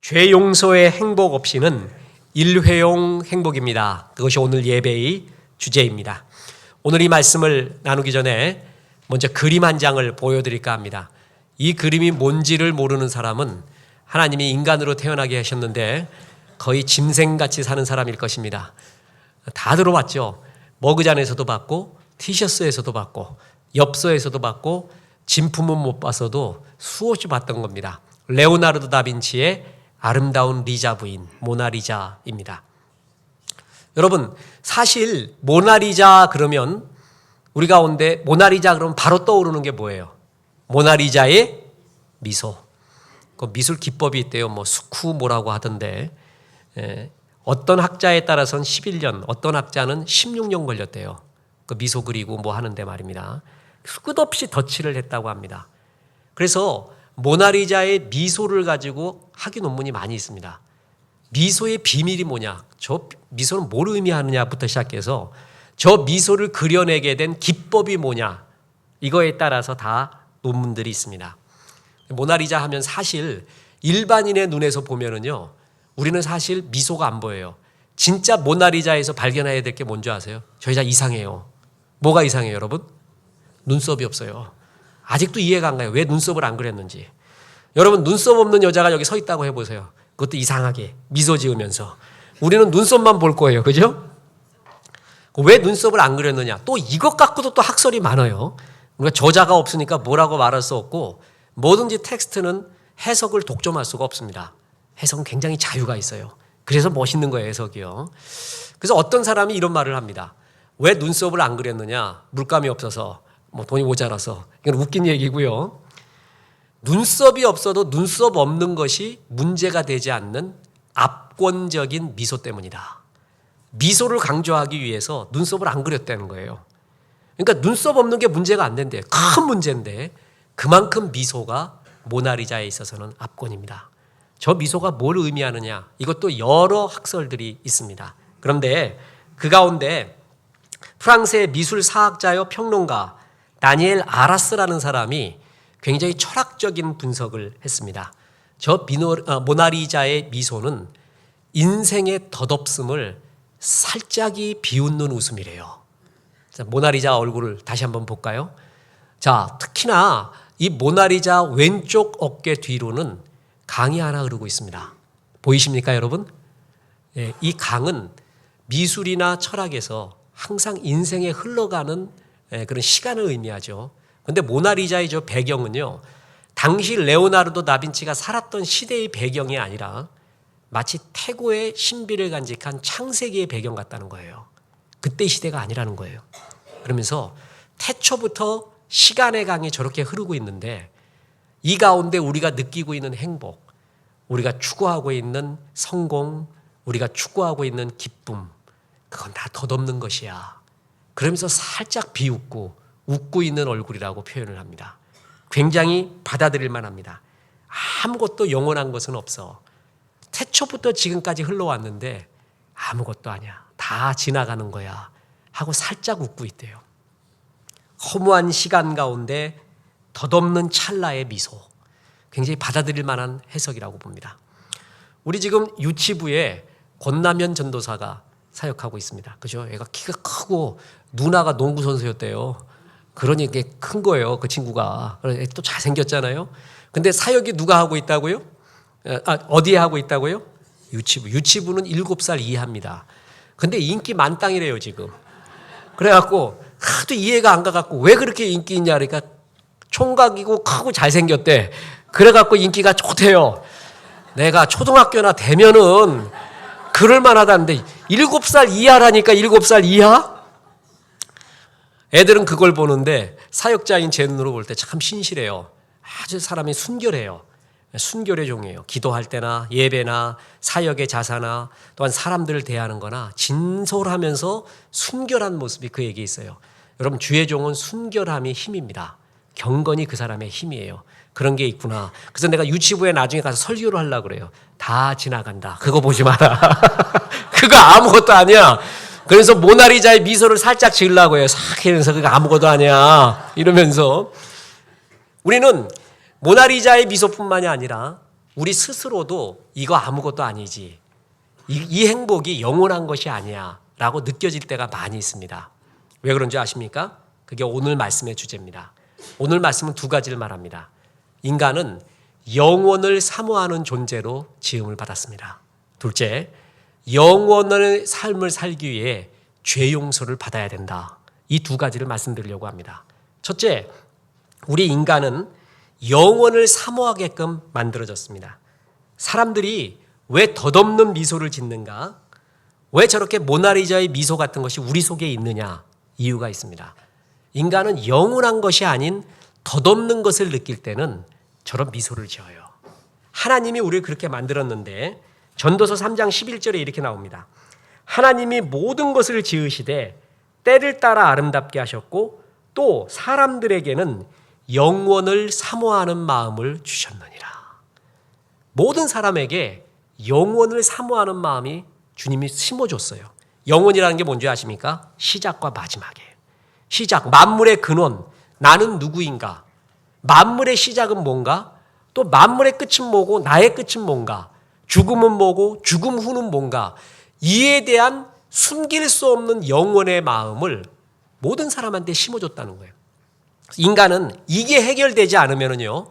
죄 용서의 행복 없이는 일회용 행복입니다. 그것이 오늘 예배의 주제입니다. 오늘 이 말씀을 나누기 전에 먼저 그림 한 장을 보여드릴까 합니다. 이 그림이 뭔지를 모르는 사람은 하나님이 인간으로 태어나게 하셨는데 거의 짐승같이 사는 사람일 것입니다. 다 들어봤죠. 머그잔에서도 봤고 티셔츠에서도 봤고 엽서에서도 봤고 진품은 못 봤어도 수없이 봤던 겁니다. 레오나르도 다빈치의 아름다운 리자 부인 모나리자입니다. 여러분, 사실 모나리자 그러면 우리 가운데 모나리자 그러면 바로 떠오르는 게 뭐예요? 모나리자의 미소. 그 미술 기법이 있대요. 뭐 수쿠 뭐라고 하던데 어떤 학자에 따라서는 11년, 어떤 학자는 16년 걸렸대요. 그 미소 그리고 뭐 하는데 말입니다. 끝없이 덧칠을 했다고 합니다. 그래서 모나리자의 미소를 가지고 학위 논문이 많이 있습니다. 미소의 비밀이 뭐냐? 저 미소는 뭘 의미하느냐부터 시작해서 저 미소를 그려내게 된 기법이 뭐냐? 이거에 따라서 다 논문들이 있습니다. 모나리자 하면 사실 일반인의 눈에서 보면은요, 우리는 사실 미소가 안 보여요. 진짜 모나리자에서 발견해야 될 게 뭔지 아세요? 저 여자 이상해요. 뭐가 이상해요, 여러분? 눈썹이 없어요. 아직도 이해가 안 가요. 왜 눈썹을 안 그렸는지. 여러분, 눈썹 없는 여자가 여기 서 있다고 해보세요. 그것도 이상하게 미소 지으면서. 우리는 눈썹만 볼 거예요. 그죠? 왜 눈썹을 안 그렸느냐. 또 이것 갖고도 또 학설이 많아요. 우리가 저자가 없으니까 뭐라고 말할 수 없고 뭐든지 텍스트는 해석을 독점할 수가 없습니다. 해석은 굉장히 자유가 있어요. 그래서 멋있는 거예요, 해석이요. 그래서 어떤 사람이 이런 말을 합니다. 왜 눈썹을 안 그렸느냐. 물감이 없어서, 뭐 돈이 모자라서. 이건 웃긴 얘기고요. 눈썹이 없어도 눈썹 없는 것이 문제가 되지 않는 압권적인 미소 때문이다. 미소를 강조하기 위해서 눈썹을 안 그렸다는 거예요. 그러니까 눈썹 없는 게 문제가 안 된대. 큰 문제인데 그만큼 미소가 모나리자에 있어서는 압권입니다. 저 미소가 뭘 의미하느냐. 이것도 여러 학설들이 있습니다. 그런데 그 가운데 프랑스의 미술사학자요 평론가 다니엘 아라스라는 사람이 굉장히 철학적인 분석을 했습니다. 저 모나리자의 미소는 인생의 덧없음을 살짝이 비웃는 웃음이래요. 자, 모나리자 얼굴을 다시 한번 볼까요? 자, 특히나 이 모나리자 왼쪽 어깨 뒤로는 강이 하나 흐르고 있습니다. 보이십니까, 여러분? 예, 이 강은 미술이나 철학에서 항상 인생에 흘러가는 그런 시간을 의미하죠. 그런데 모나리자의 저 배경은요, 당시 레오나르도 다빈치가 살았던 시대의 배경이 아니라 마치 태고의 신비를 간직한 창세기의 배경 같다는 거예요. 그때 시대가 아니라는 거예요. 그러면서 태초부터 시간의 강이 저렇게 흐르고 있는데 이 가운데 우리가 느끼고 있는 행복, 우리가 추구하고 있는 성공, 우리가 추구하고 있는 기쁨, 그건 다 덧없는 것이야. 그러면서 살짝 비웃고 웃고 있는 얼굴이라고 표현을 합니다. 굉장히 받아들일 만합니다. 아무것도 영원한 것은 없어. 태초부터 지금까지 흘러왔는데 아무것도 아니야. 다 지나가는 거야. 하고 살짝 웃고 있대요. 허무한 시간 가운데 덧없는 찰나의 미소. 굉장히 받아들일 만한 해석이라고 봅니다. 우리 지금 유치부에 권남현 전도사가 사역하고 있습니다. 그죠? 얘가 키가 크고 누나가 농구 선수였대요. 그러니 이게 큰 거예요. 그 친구가. 또 잘생겼잖아요. 근데 사역이 누가 하고 있다고요? 어디에 하고 있다고요? 유치부. 유치부는 7살 이하입니다. 근데 인기 만땅이래요, 지금. 그래갖고 하도 이해가 안 가갖고 왜 그렇게 인기 있냐 그러니까 총각이고 크고 잘생겼대. 그래갖고 인기가 좋대요. 내가 초등학교나 되면은 그럴만하다는데 7살 이하라니까 7살 이하? 애들은 그걸 보는데 사역자인 제 눈으로 볼 때 참 신실해요. 아주 사람이 순결해요. 순결의 종이에요. 기도할 때나 예배나 사역의 자사나 또한 사람들을 대하는 거나 진솔하면서 순결한 모습이 그에게 있어요. 여러분, 주의 종은 순결함이 힘입니다. 경건이 그 사람의 힘이에요. 그런 게 있구나. 그래서 내가 유치부에 나중에 가서 설교를 하려고 그래요. 다 지나간다. 그거 보지 마라. 그거 아무것도 아니야. 그래서 모나리자의 미소를 살짝 지으려고 해요. 싹 하면서 그거 아무것도 아니야. 이러면서 우리는 모나리자의 미소뿐만이 아니라 우리 스스로도 이거 아무것도 아니지, 이 행복이 영원한 것이 아니야 라고 느껴질 때가 많이 있습니다. 왜 그런지 아십니까? 그게 오늘 말씀의 주제입니다. 오늘 말씀은 두 가지를 말합니다. 인간은 영원을 사모하는 존재로 지음을 받았습니다. 둘째, 영원의 삶을 살기 위해 죄 용서를 받아야 된다. 이 두 가지를 말씀드리려고 합니다. 첫째, 우리 인간은 영원을 사모하게끔 만들어졌습니다. 사람들이 왜 덧없는 미소를 짓는가? 왜 저렇게 모나리자의 미소 같은 것이 우리 속에 있느냐? 이유가 있습니다. 인간은 영원한 것이 아닌 덧없는 것을 느낄 때는 저런 미소를 지어요. 하나님이 우리를 그렇게 만들었는데 전도서 3장 11절에 이렇게 나옵니다. 하나님이 모든 것을 지으시되 때를 따라 아름답게 하셨고 또 사람들에게는 영원을 사모하는 마음을 주셨느니라. 모든 사람에게 영원을 사모하는 마음이 주님이 심어줬어요. 영원이라는 게 뭔지 아십니까? 시작과 마지막이에요. 시작, 만물의 근원, 나는 누구인가? 만물의 시작은 뭔가? 또 만물의 끝은 뭐고 나의 끝은 뭔가? 죽음은 뭐고 죽음 후는 뭔가? 이에 대한 숨길 수 없는 영원의 마음을 모든 사람한테 심어줬다는 거예요. 인간은 이게 해결되지 않으면요,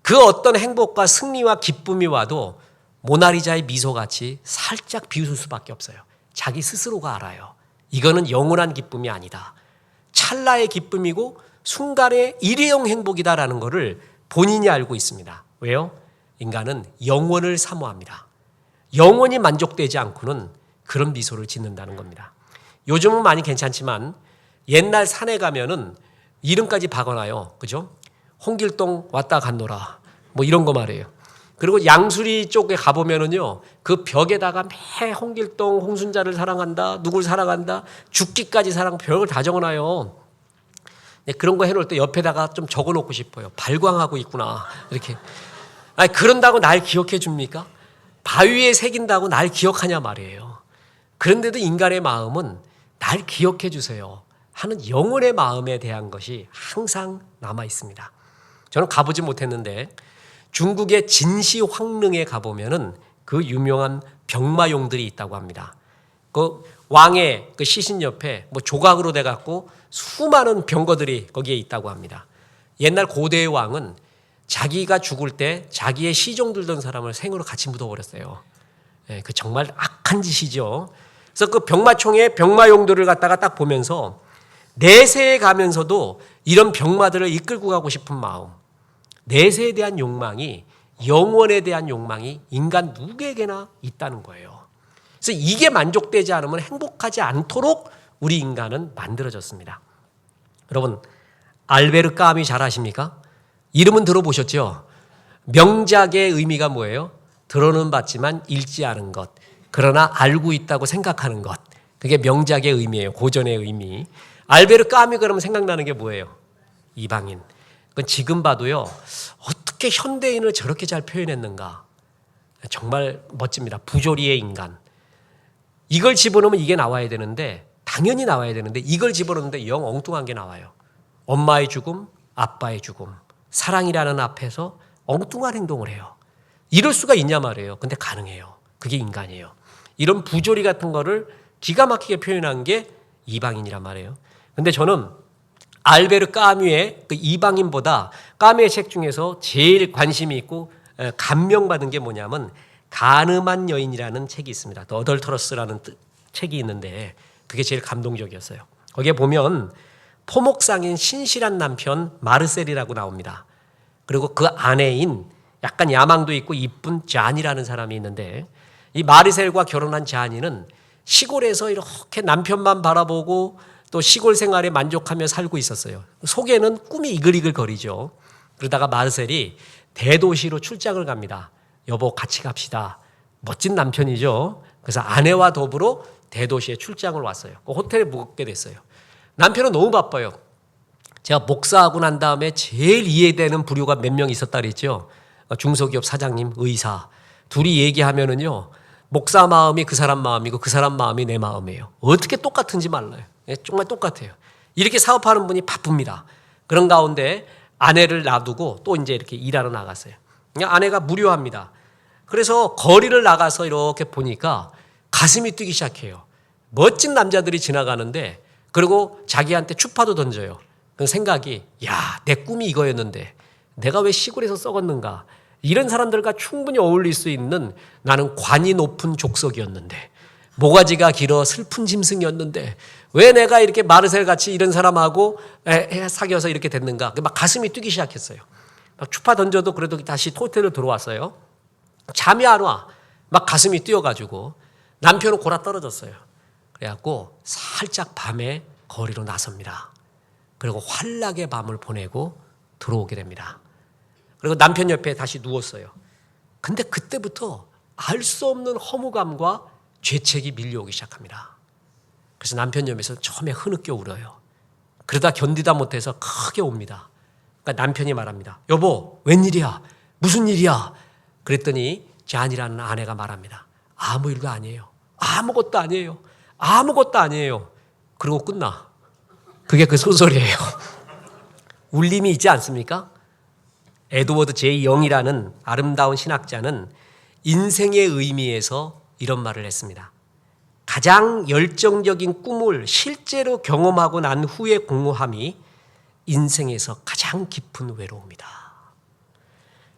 그 어떤 행복과 승리와 기쁨이 와도 모나리자의 미소같이 살짝 비웃을 수밖에 없어요. 자기 스스로가 알아요. 이거는 영원한 기쁨이 아니다. 찰나의 기쁨이고 순간의 일회용 행복이다라는 것을 본인이 알고 있습니다. 왜요? 인간은 영원을 사모합니다. 영원히 만족되지 않고는 그런 미소를 짓는다는 겁니다. 요즘은 많이 괜찮지만 옛날 산에 가면은 이름까지 박아놔요. 그죠? 홍길동 왔다 갔노라. 뭐 이런 거 말이에요. 그리고 양수리 쪽에 가보면은요, 그 벽에다가 매 홍길동, 홍순자를 사랑한다, 누굴 사랑한다, 죽기까지 사랑, 벽을 다 적어놔요. 그런 거 해놓을 때 옆에다가 좀 적어놓고 싶어요. 발광하고 있구나. 이렇게. 아니, 그런다고 날 기억해 줍니까? 바위에 새긴다고 날 기억하냐 말이에요. 그런데도 인간의 마음은 날 기억해 주세요 하는 영혼의 마음에 대한 것이 항상 남아 있습니다. 저는 가보지 못했는데 중국의 진시 황릉에 가보면은 그 유명한 병마용들이 있다고 합니다. 그 왕의 그 시신 옆에 뭐 조각으로 돼 갖고 수많은 병거들이 거기에 있다고 합니다. 옛날 고대의 왕은 자기가 죽을 때 자기의 시종 들던 사람을 생으로 같이 묻어버렸어요. 그 정말 악한 짓이죠. 그래서 그 병마총의 병마용들을 갖다가 딱 보면서 내세에 가면서도 이런 병마들을 이끌고 가고 싶은 마음, 내세에 대한 욕망이, 영원에 대한 욕망이 인간 누구에게나 있다는 거예요. 그래서 이게 만족되지 않으면 행복하지 않도록 우리 인간은 만들어졌습니다. 여러분, 알베르 까미 잘 아십니까? 이름은 들어보셨죠? 명작의 의미가 뭐예요? 들어는 봤지만 읽지 않은 것, 그러나 알고 있다고 생각하는 것. 그게 명작의 의미예요. 고전의 의미. 알베르 까미 그러면 생각나는 게 뭐예요? 이방인. 그건 지금 봐도요, 어떻게 현대인을 저렇게 잘 표현했는가. 정말 멋집니다. 부조리의 인간. 이걸 집어넣으면 이게 나와야 되는데, 당연히 나와야 되는데 이걸 집어넣는데 영 엉뚱한 게 나와요. 엄마의 죽음, 아빠의 죽음, 사랑이라는 앞에서 엉뚱한 행동을 해요. 이럴 수가 있냐 말이에요. 근데 가능해요. 그게 인간이에요. 이런 부조리 같은 거를 기가 막히게 표현한 게 이방인이란 말이에요. 근데 저는 알베르 까뮈의 그 이방인보다 까뮈의 책 중에서 제일 관심이 있고 감명받은 게 뭐냐면 가늠한 여인이라는 책이 있습니다. 더 어덜터러스라는 책이 있는데 그게 제일 감동적이었어요. 거기에 보면 포목상인 신실한 남편 마르셀이라고 나옵니다. 그리고 그 아내인 약간 야망도 있고 이쁜 잔이라는 사람이 있는데 이 마르셀과 결혼한 잔이는 시골에서 이렇게 남편만 바라보고 또 시골 생활에 만족하며 살고 있었어요. 속에는 꿈이 이글이글거리죠. 그러다가 마르셀이 대도시로 출장을 갑니다. 여보 같이 갑시다. 멋진 남편이죠. 그래서 아내와 더불어 대도시에 출장을 왔어요. 그 호텔에 묵게 됐어요. 남편은 너무 바빠요. 제가 목사하고 난 다음에 제일 이해되는 부류가 몇 명 있었다 그랬죠. 중소기업 사장님, 의사. 둘이 얘기하면은요, 목사 마음이 그 사람 마음이고 그 사람 마음이 내 마음이에요. 어떻게 똑같은지 몰라요. 정말 똑같아요. 이렇게 사업하는 분이 바쁩니다. 그런 가운데 아내를 놔두고 또 이제 이렇게 일하러 나갔어요. 아내가 무료합니다. 그래서 거리를 나가서 이렇게 보니까 가슴이 뛰기 시작해요. 멋진 남자들이 지나가는데 그리고 자기한테 추파도 던져요. 그 생각이 야, 내 꿈이 이거였는데 내가 왜 시골에서 썩었는가. 이런 사람들과 충분히 어울릴 수 있는 나는 관이 높은 족속이었는데 모가지가 길어 슬픈 짐승이었는데 왜 내가 이렇게 마르셀같이 이런 사람하고 사귀어서 이렇게 됐는가. 막 가슴이 뛰기 시작했어요. 막 추파 던져도 그래도 다시 호텔로 들어왔어요. 잠이 안 와. 막 가슴이 뛰어가지고 남편은 골아 떨어졌어요. 그래갖고 살짝 밤에 거리로 나섭니다. 그리고 환락의 밤을 보내고 들어오게 됩니다. 그리고 남편 옆에 다시 누웠어요. 근데 그때부터 알 수 없는 허무감과 죄책이 밀려오기 시작합니다. 그래서 남편 옆에서 처음에 흐느껴 울어요. 그러다 견디다 못해서 크게 옵니다. 그러니까 남편이 말합니다. 여보, 웬일이야? 무슨 일이야? 그랬더니 잔이라는 아내가 말합니다. 아무 일도 아니에요. 아무것도 아니에요. 아무것도 아니에요. 그리고 끝나. 그게 그 소설이에요. 울림이 있지 않습니까? 에드워드 J. 영이라는 아름다운 신학자는 인생의 의미에서 이런 말을 했습니다. 가장 열정적인 꿈을 실제로 경험하고 난 후의 공허함이 인생에서 가장 깊은 외로움이다.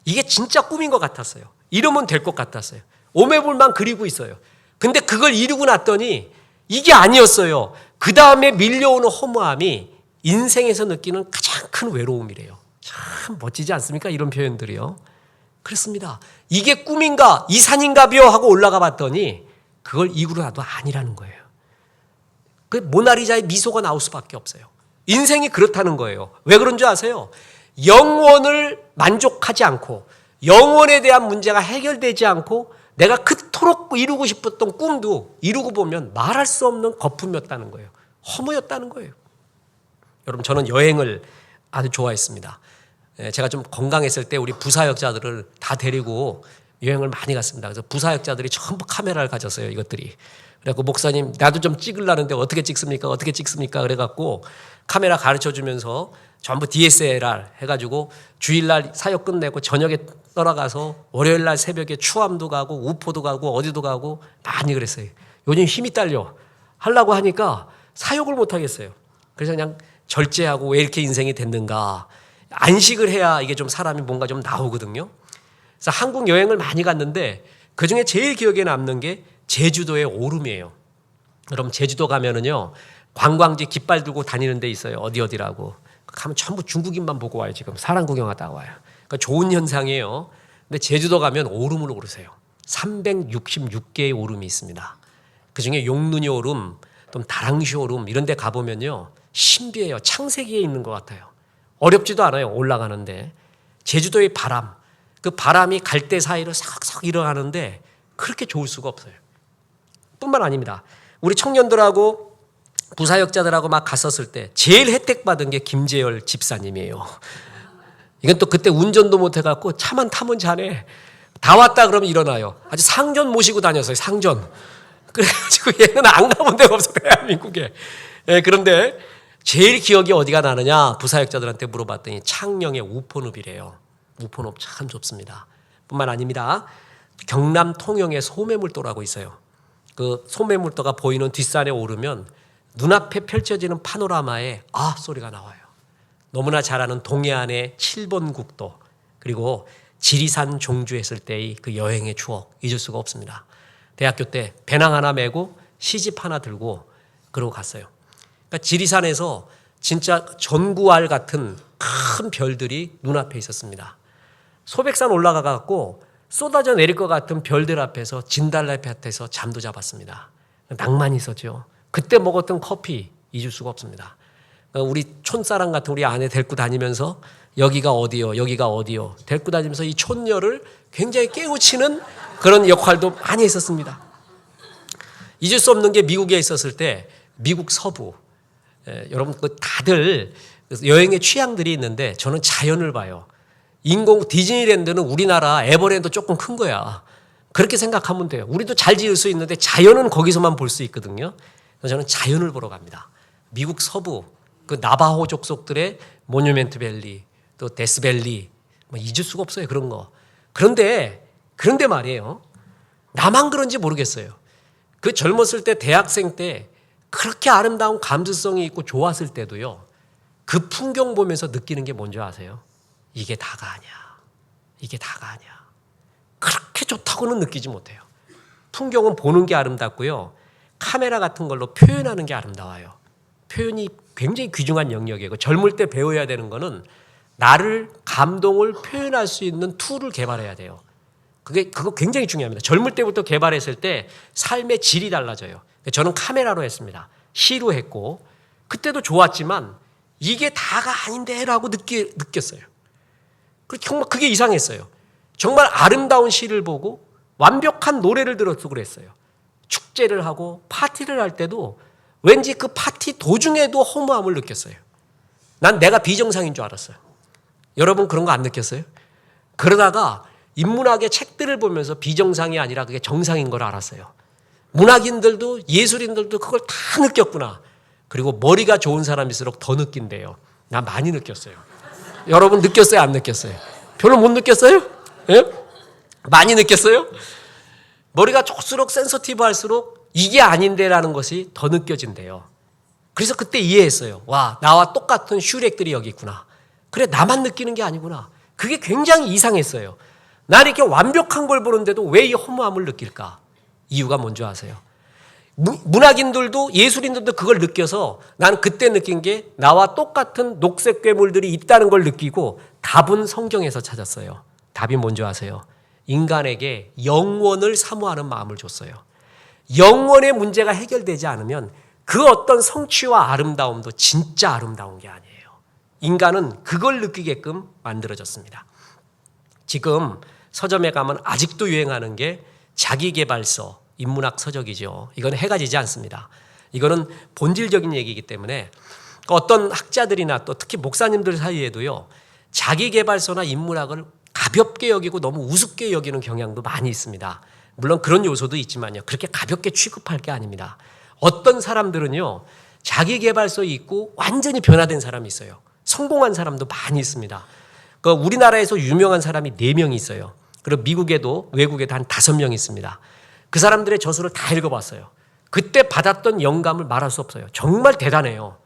이게 진짜 꿈인 것 같았어요. 이루면 될 것 같았어요. 오매불만 그리고 있어요. 근데 그걸 이루고 났더니 이게 아니었어요. 그 다음에 밀려오는 허무함이 인생에서 느끼는 가장 큰 외로움이래요. 참 멋지지 않습니까? 이런 표현들이요. 그렇습니다. 이게 꿈인가 이 산인가벼 하고 올라가 봤더니 그걸 이루고 나도 아니라는 거예요. 그 모나리자의 미소가 나올 수밖에 없어요. 인생이 그렇다는 거예요. 왜 그런 줄 아세요? 영원을 만족하지 않고 영원에 대한 문제가 해결되지 않고 내가 그토록 이루고 싶었던 꿈도 이루고 보면 말할 수 없는 거품이었다는 거예요. 허무였다는 거예요. 여러분, 저는 여행을 아주 좋아했습니다. 제가 좀 건강했을 때 우리 부사역자들을 다 데리고 여행을 많이 갔습니다. 그래서 부사역자들이 전부 카메라를 가졌어요, 이것들이. 그래갖고 목사님, 나도 좀 찍으려는데 어떻게 찍습니까? 어떻게 찍습니까? 그래갖고 카메라 가르쳐 주면서 전부 DSLR 해가지고 주일날 사역 끝내고 저녁에 떠나가서 월요일날 새벽에 추암도 가고 우포도 가고 어디도 가고 많이 그랬어요. 요즘 힘이 딸려. 하려고 하니까 사역을 못 하겠어요. 그래서 그냥 절제하고 왜 이렇게 인생이 됐는가. 안식을 해야 이게 좀 사람이 뭔가 좀 나오거든요. 그래서 한국 여행을 많이 갔는데 그중에 제일 기억에 남는 게 제주도의 오름이에요. 그럼 제주도 가면은요, 관광지 깃발 들고 다니는 데 있어요. 어디라고. 가면 전부 중국인만 보고 와요. 지금 사람 구경하다가 와요. 그러니까 좋은 현상이에요. 근데 제주도 가면 오름을 오르세요. 366개의 오름이 있습니다. 그중에 용눈이 오름, 또 다랑시 오름 이런 데 가보면요, 신비해요. 창세기에 있는 것 같아요. 어렵지도 않아요. 올라가는데. 제주도의 바람, 그 바람이 갈대 사이로 싹싹 일어나는데 그렇게 좋을 수가 없어요. 뿐만 아닙니다. 우리 청년들하고 부사역자들하고 막 갔었을 때 제일 혜택 받은 게 김재열 집사님이에요. 이건 또 그때 운전도 못 해갖고 차만 타면 자네. 다 왔다 그러면 일어나요. 아주 상전 모시고 다녔어요. 상전. 그래가지고 얘는 안 가본 데가 없어, 대한민국에. 예, 그런데 제일 기억이 어디가 나느냐 부사역자들한테 물어봤더니 창녕의 우포늪이래요. 우포늪 참 좋습니다. 뿐만 아닙니다. 경남 통영에 소매물도라고 있어요. 그 소매물도가 보이는 뒷산에 오르면 눈앞에 펼쳐지는 파노라마에 아 소리가 나와요. 너무나 잘 아는 동해안의 7번 국도, 그리고 지리산 종주했을 때의 그 여행의 추억 잊을 수가 없습니다. 대학교 때 배낭 하나 메고 시집 하나 들고 그러고 갔어요. 그러니까 지리산에서 진짜 전구알 같은 큰 별들이 눈앞에 있었습니다. 소백산 올라가 갖고 쏟아져 내릴 것 같은 별들 앞에서 진달래 밭에서 잠도 잡았습니다. 낭만이 있었죠. 그때 먹었던 커피 잊을 수가 없습니다. 우리 촌사람 같은 우리 아내 데리고 다니면서 여기가 어디요, 여기가 어디요 데리고 다니면서 이 촌녀를 굉장히 깨우치는 그런 역할도 많이 했었습니다. 잊을 수 없는 게 미국에 있었을 때 미국 서부, 여러분 그 다들 여행의 취향들이 있는데 저는 자연을 봐요. 인공 디즈니랜드는 우리나라 에버랜드 조금 큰 거야. 그렇게 생각하면 돼요. 우리도 잘 지을 수 있는데 자연은 거기서만 볼 수 있거든요. 그래서 저는 자연을 보러 갑니다. 미국 서부 그 나바호 족속들의 모뉴멘트 밸리, 또 데스밸리, 뭐 잊을 수가 없어요, 그런 거. 그런데 그런데 말이에요. 나만 그런지 모르겠어요. 그 젊었을 때 대학생 때 그렇게 아름다운 감수성이 있고 좋았을 때도요. 그 풍경 보면서 느끼는 게 뭔지 아세요? 이게 다가 아니야. 이게 다가 아니야. 그렇게 좋다고는 느끼지 못해요. 풍경은 보는 게 아름답고요. 카메라 같은 걸로 표현하는 게 아름다워요. 표현이 굉장히 귀중한 영역이고 젊을 때 배워야 되는 거는 나를 감동을 표현할 수 있는 툴을 개발해야 돼요. 그거 굉장히 중요합니다. 젊을 때부터 개발했을 때 삶의 질이 달라져요. 저는 카메라로 했습니다. 시로 했고 그때도 좋았지만 이게 다가 아닌데라고 느꼈어요. 정말 그게 이상했어요. 정말 아름다운 시를 보고 완벽한 노래를 들어서 그랬어요. 축제를 하고 파티를 할 때도 왠지 그 파티 도중에도 허무함을 느꼈어요. 난 내가 비정상인 줄 알았어요. 여러분 그런 거 안 느꼈어요? 그러다가 인문학의 책들을 보면서 비정상이 아니라 그게 정상인 걸 알았어요. 문학인들도 예술인들도 그걸 다 느꼈구나. 그리고 머리가 좋은 사람일수록 더 느낀대요. 나 많이 느꼈어요. 여러분 느꼈어요? 안 느꼈어요? 별로 못 느꼈어요? 예? 많이 느꼈어요? 머리가 좋을수록 센서티브 할수록 이게 아닌데라는 것이 더 느껴진대요. 그래서 그때 이해했어요. 와, 나와 똑같은 슈렉들이 여기 있구나. 그래, 나만 느끼는 게 아니구나. 그게 굉장히 이상했어요. 난 이렇게 완벽한 걸 보는데도 왜 이 허무함을 느낄까? 이유가 뭔지 아세요? 문학인들도 예술인들도 그걸 느껴서 나는 그때 느낀 게 나와 똑같은 녹색 괴물들이 있다는 걸 느끼고 답은 성경에서 찾았어요. 답이 뭔지 아세요? 인간에게 영원을 사모하는 마음을 줬어요. 영원의 문제가 해결되지 않으면 그 어떤 성취와 아름다움도 진짜 아름다운 게 아니에요. 인간은 그걸 느끼게끔 만들어졌습니다. 지금 서점에 가면 아직도 유행하는 게 자기계발서, 인문학 서적이죠. 이건 해가 지지 않습니다. 이거는 본질적인 얘기이기 때문에 어떤 학자들이나 또 특히 목사님들 사이에도요. 자기계발서나 인문학을 가볍게 여기고 너무 우습게 여기는 경향도 많이 있습니다. 물론 그런 요소도 있지만요. 그렇게 가볍게 취급할 게 아닙니다. 어떤 사람들은요. 자기계발서 읽고 완전히 변화된 사람이 있어요. 성공한 사람도 많이 있습니다. 우리나라에서 유명한 사람이 4명 있어요. 그리고 미국에도 외국에도 한 5명 있습니다. 그 사람들의 저서를 다 읽어봤어요. 그때 받았던 영감을 말할 수 없어요. 정말 대단해요.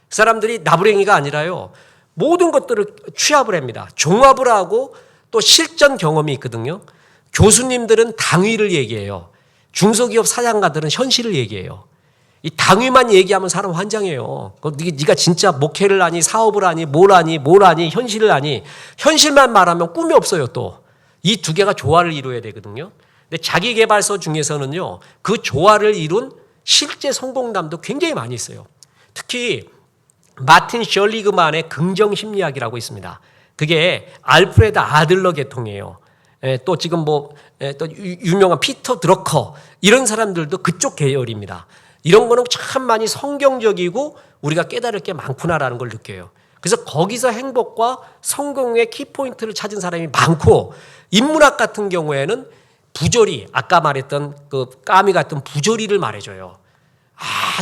그 사람들이 나부랭이가 아니라요. 모든 것들을 취합을 합니다. 종합을 하고 또 실전 경험이 있거든요. 교수님들은 당위를 얘기해요. 중소기업 사장가들은 현실을 얘기해요. 이 당위만 얘기하면 사람 환장해요. 네가 진짜 목회를 하니 사업을 하니 뭘 하니 현실을 하니 현실만 말하면 꿈이 없어요. 또 이 두 개가 조화를 이루어야 되거든요. 근데 자기계발서 중에서는요. 그 조화를 이룬 실제 성공담도 굉장히 많이 있어요. 특히 마틴 셜리그만의 긍정심리학이라고 있습니다. 그게 알프레드 아들러 계통이에요. 또 지금 또 유명한 피터 드러커 이런 사람들도 그쪽 계열입니다. 이런 거는 참 많이 성경적이고 우리가 깨달을 게 많구나라는 걸 느껴요. 그래서 거기서 행복과 성공의 키포인트를 찾은 사람이 많고 인문학 같은 경우에는 부조리, 아까 말했던 그 까미 같은 부조리를 말해줘요.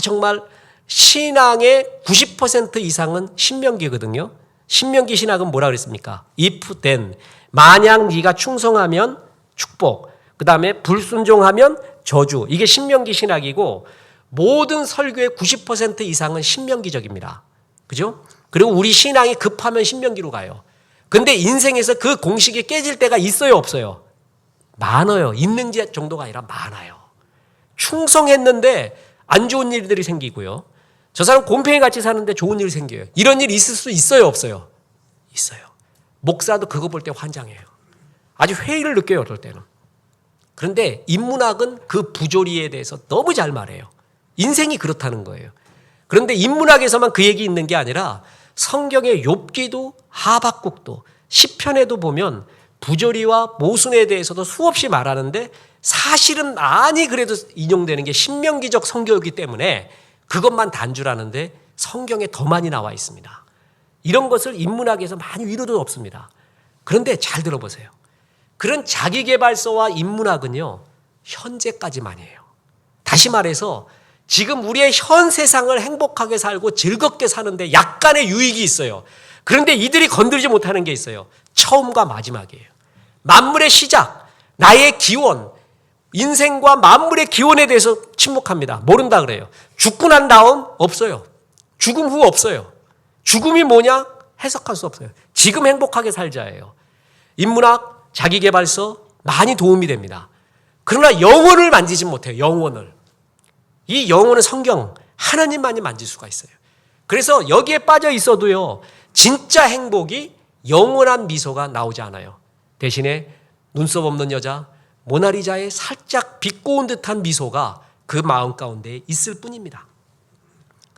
정말 신앙의 90% 이상은 신명기거든요. 신명기 신학은 뭐라 그랬습니까? If then, 만약 네가 충성하면 축복, 그 다음에 불순종하면 저주. 이게 신명기 신학이고 모든 설교의 90% 이상은 신명기적입니다. 그죠? 그리고 우리 신앙이 급하면 신명기로 가요. 근데 인생에서 그 공식이 깨질 때가 있어요, 없어요? 많아요. 있는 정도가 아니라 많아요. 충성했는데 안 좋은 일들이 생기고요. 저 사람 곰팡이 같이 사는데 좋은 일이 생겨요. 이런 일이 있을 수 있어요, 없어요? 있어요. 목사도 그거 볼 때 환장해요. 아주 회의를 느껴요, 어떨 때는. 그런데 인문학은 그 부조리에 대해서 너무 잘 말해요. 인생이 그렇다는 거예요. 그런데 인문학에서만 그 얘기 있는 게 아니라 성경의 욥기도 하박국도 시편에도 보면 부조리와 모순에 대해서도 수없이 말하는데 사실은 많이 그래도 인용되는 게 신명기적 성경이기 때문에 그것만 단주라는데 성경에 더 많이 나와 있습니다. 이런 것을 인문학에서 많이 위로도 없습니다. 그런데 잘 들어보세요. 그런 자기계발서와 인문학은요. 현재까지만이에요. 다시 말해서 지금 우리의 현 세상을 행복하게 살고 즐겁게 사는데 약간의 유익이 있어요. 그런데 이들이 건들지 못하는 게 있어요. 처음과 마지막이에요. 만물의 시작, 나의 기원, 인생과 만물의 기원에 대해서 침묵합니다. 모른다 그래요. 죽고 난 다음 없어요. 죽음 후 없어요. 죽음이 뭐냐? 해석할 수 없어요. 지금 행복하게 살자예요. 인문학, 자기계발서 많이 도움이 됩니다. 그러나 영혼을 만지지 못해요. 영혼을. 이 영혼은 성경, 하나님만이 만질 수가 있어요. 그래서 여기에 빠져 있어도요, 진짜 행복이 영원한 미소가 나오지 않아요. 대신에 눈썹 없는 여자, 모나리자의 살짝 비꼬은 듯한 미소가 그 마음 가운데 있을 뿐입니다.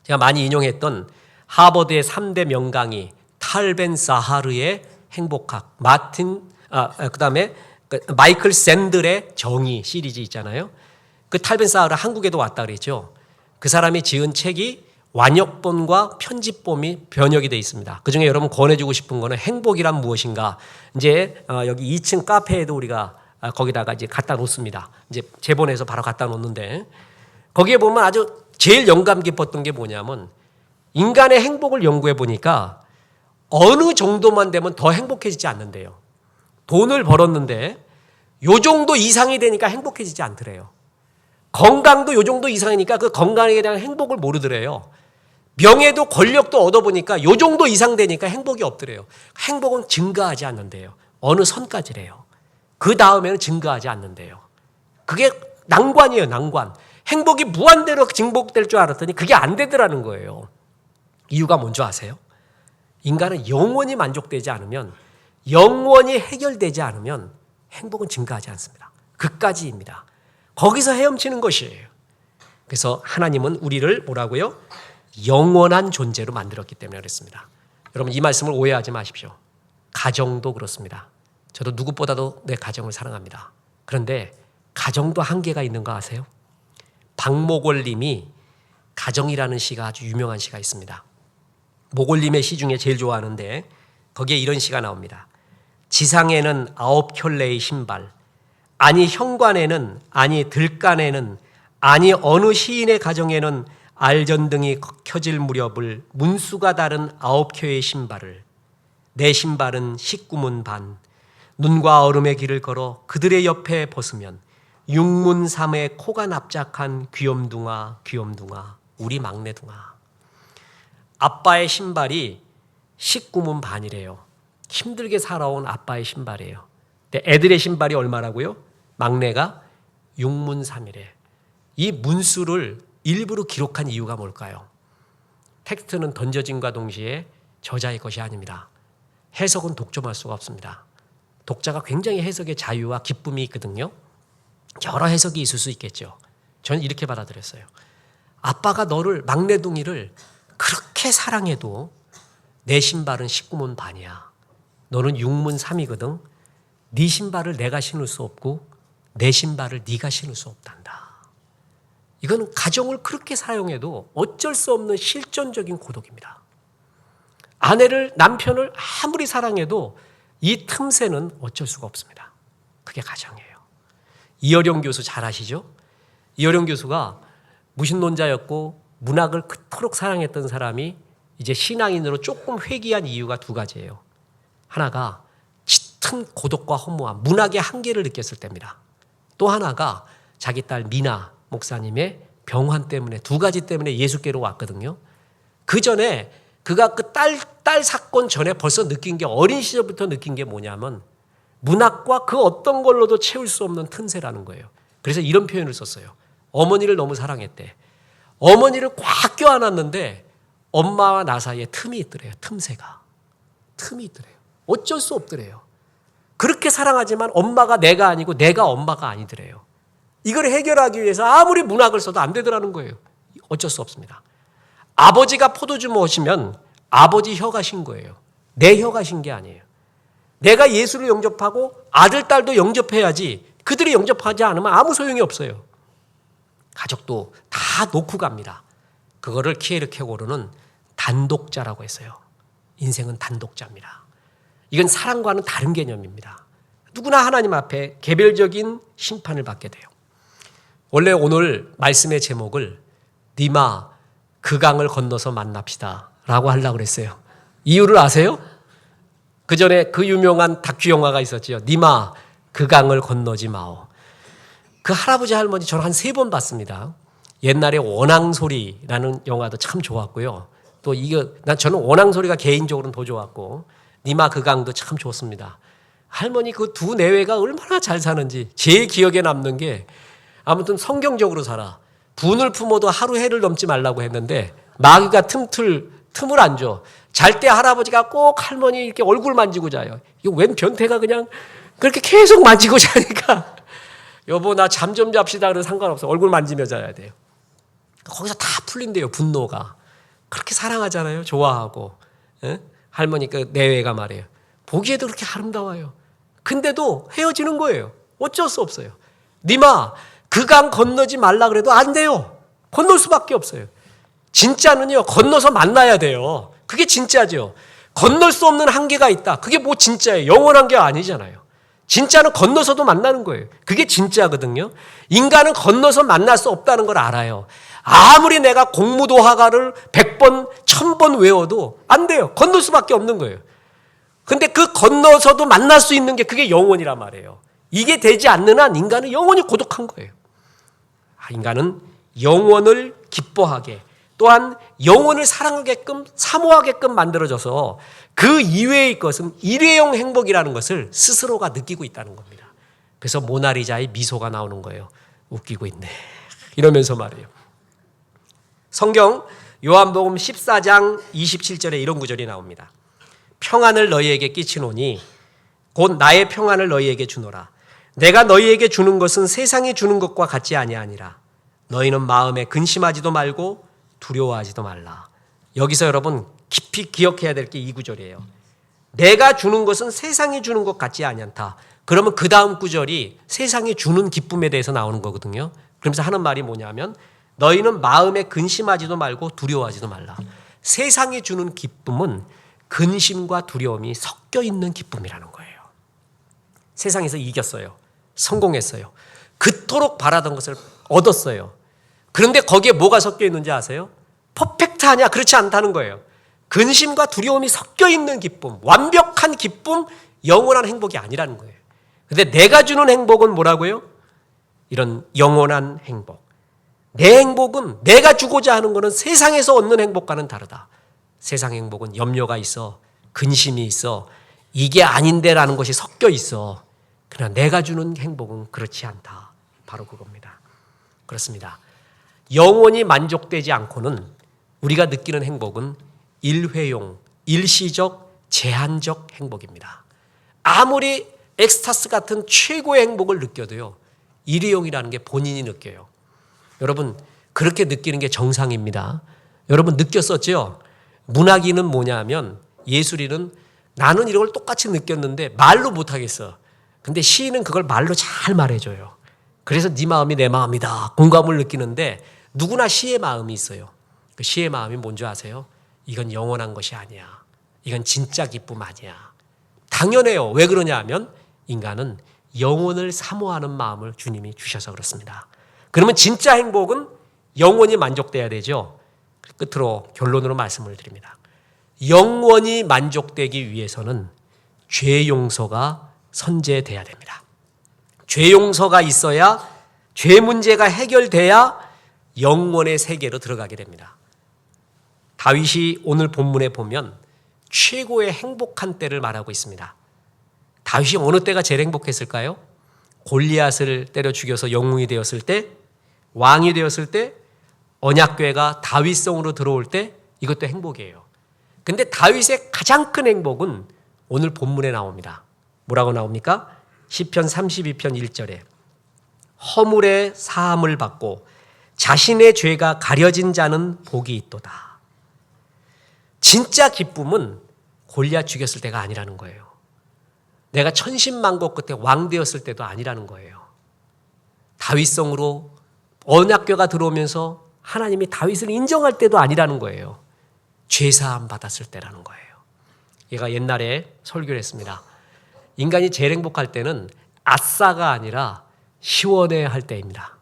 제가 많이 인용했던 하버드의 3대 명강의 탈 벤 사하르의 행복학, 그다음에 마이클 샌들의 정의 시리즈 있잖아요. 그 탈 벤 사하르 한국에도 왔다 그랬죠. 그 사람이 지은 책이 완역본과 편집본이 번역이 되어 있습니다. 그중에 여러분 권해주고 싶은 거는 행복이란 무엇인가. 이제 여기 2층 카페에도 우리가 거기다가 이제 갖다 놓습니다. 이제 재본해서 바로 갖다 놓는데, 거기에 보면 아주 제일 영감 깊었던 게 뭐냐면, 인간의 행복을 연구해 보니까 어느 정도만 되면 더 행복해지지 않는데요. 돈을 벌었는데 요 정도 이상이 되니까 행복해지지 않더래요. 건강도 요 정도 이상이니까 그 건강에 대한 행복을 모르더래요. 명예도 권력도 얻어보니까 요 정도 이상 되니까 행복이 없더래요. 행복은 증가하지 않는데요. 어느 선까지래요. 그 다음에는 증가하지 않는데요. 그게 난관이에요, 난관. 행복이 무한대로 증복될 줄 알았더니 그게 안 되더라는 거예요. 이유가 뭔지 아세요? 인간은 영원히 만족되지 않으면, 영원히 해결되지 않으면 행복은 증가하지 않습니다. 그까지입니다. 거기서 헤엄치는 것이에요. 그래서 하나님은 우리를 뭐라고요? 영원한 존재로 만들었기 때문에 그랬습니다. 여러분, 이 말씀을 오해하지 마십시오. 가정도 그렇습니다. 저도 누구보다도 내 가정을 사랑합니다. 그런데 가정도 한계가 있는 거 아세요? 박목월 님이 가정이라는 시가 아주 유명한 시가 있습니다. 목월님의 시 중에 제일 좋아하는데 거기에 이런 시가 나옵니다. 지상에는 9켤레의 신발, 아니 현관에는, 아니 들간에는, 아니 어느 시인의 가정에는 알전등이 켜질 무렵을 문수가 다른 9켤의 신발을, 내 신발은 19문 반, 눈과 얼음의 길을 걸어 그들의 옆에 벗으면 육문삼의 코가 납작한 귀염둥아 귀염둥아 우리 막내둥아. 아빠의 신발이 19문 반이래요. 힘들게 살아온 아빠의 신발이에요. 근데 애들의 신발이 얼마라고요? 막내가 6문 3이래. 이 문수를 일부러 기록한 이유가 뭘까요? 텍스트는 던져짐과 동시에 저자의 것이 아닙니다. 해석은 독점할 수가 없습니다. 독자가 굉장히 해석의 자유와 기쁨이 있거든요. 여러 해석이 있을 수 있겠죠. 저는 이렇게 받아들였어요. 아빠가 너를, 막내둥이를 그렇게 사랑해도 내 신발은 19문 반이야. 너는 6문 3이거든. 네 신발을 내가 신을 수 없고 내 신발을 네가 신을 수 없단다. 이건 가정을 그렇게 사용해도 어쩔 수 없는 실존적인 고독입니다. 아내를, 남편을 아무리 사랑해도 이 틈새는 어쩔 수가 없습니다. 그게 가정이에요. 이어령 교수 잘 아시죠? 이어령 교수가 무신론자였고 문학을 그토록 사랑했던 사람이 이제 신앙인으로 조금 회귀한 이유가 두 가지예요. 하나가 짙은 고독과 허무함, 문학의 한계를 느꼈을 때입니다. 또 하나가 자기 딸 미나 목사님의 병환 때문에, 두 가지 때문에 예수께로 왔거든요. 그 전에 그가 그 딸 사건 전에 벌써 느낀 게, 어린 시절부터 느낀 게 뭐냐면 문학과 그 어떤 걸로도 채울 수 없는 틈새라는 거예요. 그래서 이런 표현을 썼어요. 어머니를 너무 사랑했대. 어머니를 꽉 껴안았는데 엄마와 나 사이에 틈이 있더래요. 틈새가. 틈이 있더래요. 어쩔 수 없더래요. 그렇게 사랑하지만 엄마가 내가 아니고 내가 엄마가 아니더래요. 이걸 해결하기 위해서 아무리 문학을 써도 안 되더라는 거예요. 어쩔 수 없습니다. 아버지가 포도주 모시면 아버지 혀가 신 거예요. 내 혀가 신 게 아니에요. 내가 예수를 영접하고 아들, 딸도 영접해야지, 그들이 영접하지 않으면 아무 소용이 없어요. 가족도 다 놓고 갑니다. 그거를 키에르케고르는 단독자라고 했어요. 인생은 단독자입니다. 이건 사랑과는 다른 개념입니다. 누구나 하나님 앞에 개별적인 심판을 받게 돼요. 원래 오늘 말씀의 제목을 니마 그 강을 건너서 만납시다 라고 하려고 그랬어요. 이유를 아세요? 그 전에 그 유명한 다큐 영화가 있었죠. 니마 그 강을 건너지 마오. 그 할아버지 할머니 저는 한 3번 봤습니다. 옛날에 원앙소리라는 영화도 참 좋았고요. 또 저는 원앙소리가 개인적으로는 더 좋았고 니마 그 강도 참 좋습니다. 할머니 그 두 내외가 얼마나 잘 사는지 제일 기억에 남는 게 아무튼 성경적으로 살아. 분을 품어도 하루 해를 넘지 말라고 했는데 마귀가 틈을 안 줘. 잘 때 할아버지가 꼭 할머니 이렇게 얼굴 만지고 자요. 이거 웬 변태가 그냥 그렇게 계속 만지고 자니까 여보 나 잠 좀 잡시다 그래도 상관없어. 얼굴 만지며 자야 돼요. 거기서 다 풀린대요. 분노가. 그렇게 사랑하잖아요. 좋아하고. 에? 할머니 그 내외가 말이에요. 보기에도 그렇게 아름다워요. 근데도 헤어지는 거예요. 어쩔 수 없어요. 니마 그 강 건너지 말라 그래도 안 돼요. 건널 수밖에 없어요. 진짜는요. 건너서 만나야 돼요. 그게 진짜죠. 건널 수 없는 한계가 있다. 그게 뭐 진짜예요. 영원한 게 아니잖아요. 진짜는 건너서도 만나는 거예요. 그게 진짜거든요. 인간은 건너서 만날 수 없다는 걸 알아요. 아무리 내가 공무도화가를 100번, 1000번 외워도 안 돼요. 건널 수밖에 없는 거예요. 근데 그 건너서도 만날 수 있는 게 그게 영혼이란 말이에요. 이게 되지 않는 한 인간은 영원히 고독한 거예요. 인간은 영혼을 기뻐하게 또한 영혼을 사랑하게끔 사모하게끔 만들어져서 그 이외의 것은 일회용 행복이라는 것을 스스로가 느끼고 있다는 겁니다. 그래서 모나리자의 미소가 나오는 거예요. 웃기고 있네 이러면서 말이에요. 성경 요한복음 14장 27절에 이런 구절이 나옵니다. 평안을 너희에게 끼치노니 곧 나의 평안을 너희에게 주노라. 내가 너희에게 주는 것은 세상이 주는 것과 같지 아니하니라. 너희는 마음에 근심하지도 말고 두려워하지도 말라. 여기서 여러분 깊이 기억해야 될 게 이 구절이에요. 내가 주는 것은 세상이 주는 것 같지 아니한다. 그러면 그 다음 구절이 세상이 주는 기쁨에 대해서 나오는 거거든요. 그러면서 하는 말이 뭐냐면 너희는 마음에 근심하지도 말고 두려워하지도 말라. 세상이 주는 기쁨은 근심과 두려움이 섞여 있는 기쁨이라는 거예요. 세상에서 이겼어요. 성공했어요. 그토록 바라던 것을 얻었어요. 그런데 거기에 뭐가 섞여 있는지 아세요? 퍼펙트하냐? 그렇지 않다는 거예요. 근심과 두려움이 섞여 있는 기쁨, 완벽한 기쁨, 영원한 행복이 아니라는 거예요. 근데 내가 주는 행복은 뭐라고요? 이런 영원한 행복. 내 행복은 내가 주고자 하는 것은 세상에서 얻는 행복과는 다르다. 세상 행복은 염려가 있어, 근심이 있어, 이게 아닌데라는 것이 섞여 있어. 그러나 내가 주는 행복은 그렇지 않다. 바로 그겁니다. 그렇습니다. 영원히 만족되지 않고는 우리가 느끼는 행복은 일회용, 일시적, 제한적 행복입니다. 아무리 엑스타스 같은 최고의 행복을 느껴도요, 일회용이라는 게 본인이 느껴요. 여러분, 그렇게 느끼는 게 정상입니다. 여러분 느꼈었죠? 문학인은 뭐냐면 예술인은 나는 이런 걸 똑같이 느꼈는데 말로 못하겠어. 근데 시인은 그걸 말로 잘 말해줘요. 그래서 네 마음이 내 마음이다. 공감을 느끼는데 누구나 시의 마음이 있어요. 그 시의 마음이 뭔지 아세요? 이건 영원한 것이 아니야. 이건 진짜 기쁨 아니야. 당연해요. 왜 그러냐 하면 인간은 영혼을 사모하는 마음을 주님이 주셔서 그렇습니다. 그러면 진짜 행복은 영원히 만족돼야 되죠. 끝으로 결론으로 말씀을 드립니다. 영원히 만족되기 위해서는 죄 용서가 선제돼야 됩니다. 죄 용서가 있어야 죄 문제가 해결돼야 영원의 세계로 들어가게 됩니다. 다윗이 오늘 본문에 보면 최고의 행복한 때를 말하고 있습니다. 다윗이 어느 때가 제일 행복했을까요? 골리앗을 때려 죽여서 영웅이 되었을 때, 왕이 되었을 때, 언약궤가 다윗성으로 들어올 때, 이것도 행복이에요. 근데 다윗의 가장 큰 행복은 오늘 본문에 나옵니다. 뭐라고 나옵니까? 시편 32편 1절에 허물의 사함을 받고 자신의 죄가 가려진 자는 복이 있도다. 진짜 기쁨은 골리앗 죽였을 때가 아니라는 거예요. 내가 천신만고 끝에 왕 되었을 때도 아니라는 거예요. 다윗성으로 언약궤가 들어오면서 하나님이 다윗을 인정할 때도 아니라는 거예요. 죄사함 받았을 때라는 거예요. 얘가 옛날에 설교를 했습니다. 인간이 제일 행복할 때는 아싸가 아니라 시원해할 때입니다.